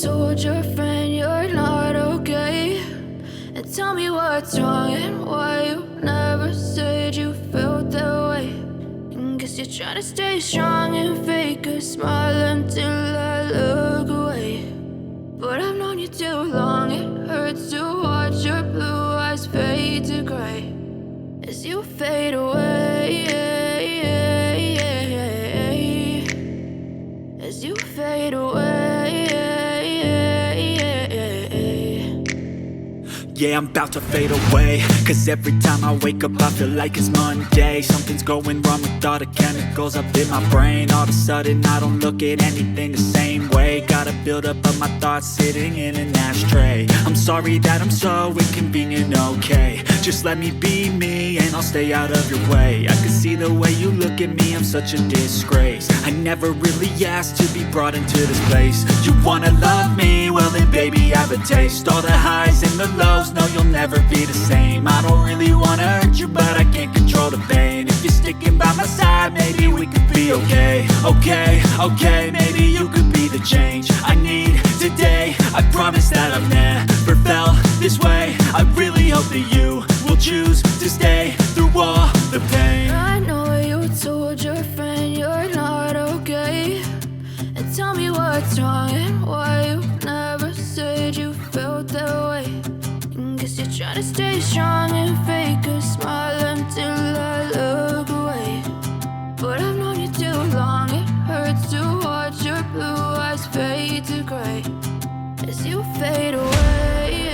told your friend you're not okay? And tell me what's wrong and why you never said you felt that way. And guess you're trying to stay strong and fake a smile until I look away. But I've known you too long, it hurts to watch your blue eyes fade to gray as you fade away, as you fade away. Yeah, I'm about to fade away, cause every time I wake up I feel like it's Monday. Something's going wrong with all the chemicals up in my brain. All of a sudden I don't look at anything the same way. Got a buildup of my thoughts sitting in an ashtray. I'm sorry that I'm so inconvenient, okay? Just let me be me and I'll stay out of your way. I can see the way you look at me, I'm such a disgrace. I never really asked to be brought into this place. You wanna love me? Well then baby have a taste. All the highs and the lows, no you'll never be the same. I don't really wanna hurt you but I can't control the pain. If you're sticking by my side maybe we could be okay. Okay, maybe you could be the change I need today. I promise that I've never felt this way. I really hope that you will choose to stay through all the pain. I know you told your friend you're not okay. And tell me what's wrong and why you never said you felt that way. And guess you're trying to stay strong and fake a smile until I look away. But I've known you too long, it hurts to watch your blue eyes fade to gray as you fade away,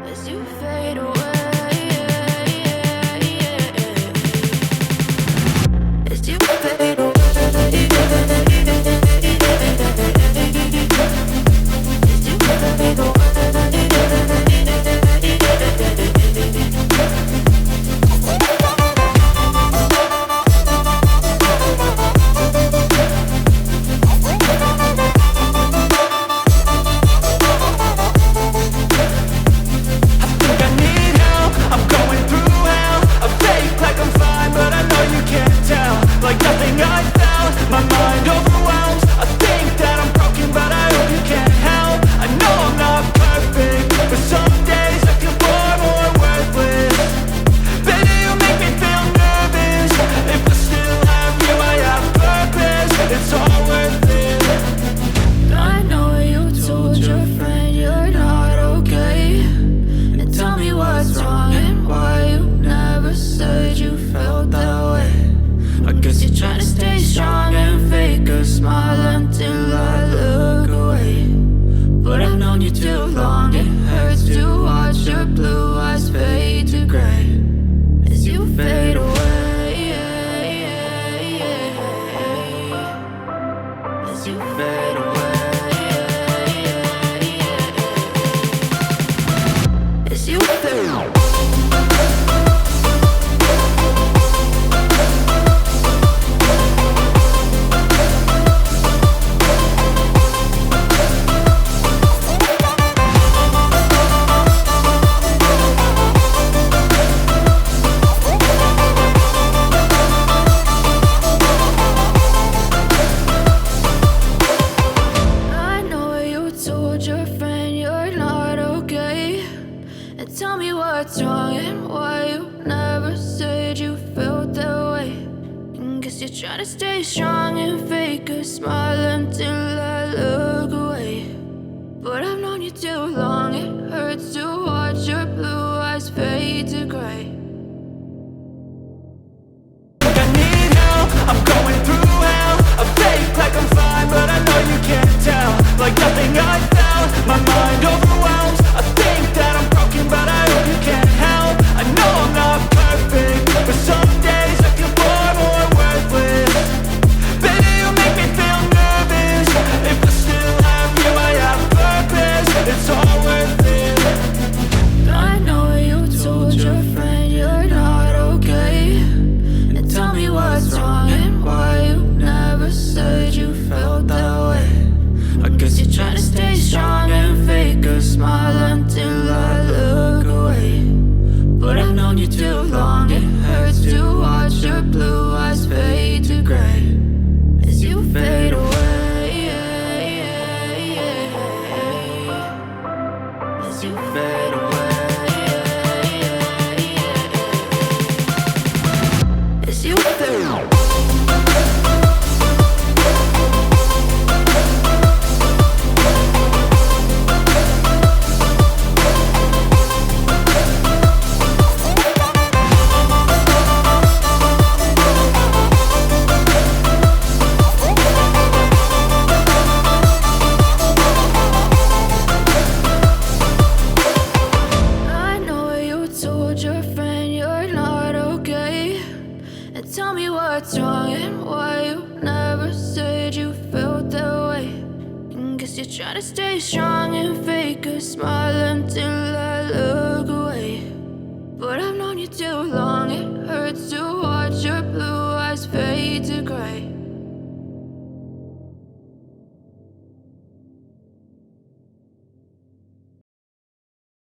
as you fade away, as you fade away, as you fade away. Like nothing I felt, my mind overwhelms. I think that I'm broken, but I hope you can't help. I know I'm not perfect, but some days I feel far more worthless. Baby, you make me feel nervous. If I still have you, I have purpose. It's all worth it. I know you told your friend you're not okay. And tell me what's wrong and why you never said you felt that way. I guess you're trying to stay strong and fake a smile until I look away. But I've known you too long, it hurts to watch your blue eyes fade to gray as you fade away, as you fade away, as you fade away. Tell me what's wrong and why you never said you felt that way. And guess you're trying to stay strong and fake a smile until I look away. But I've known you too long, it hurts to watch your blue eyes fade to gray. I need help, I'm going through hell. I fake like I'm fine, but I know you can't tell. Like nothing I felt, my mind overwhelms. I think that I'm broken, but I hope you can't help. I know I'm not perfect, but some days I feel far more worthless. Baby, you make me feel nervous. If I still have you, I have purpose. It's all worth it. I know you told your friend Try to stay strong and fake a smile until I look away. But I've known you too long, it hurts to watch your blue eyes fade to gray.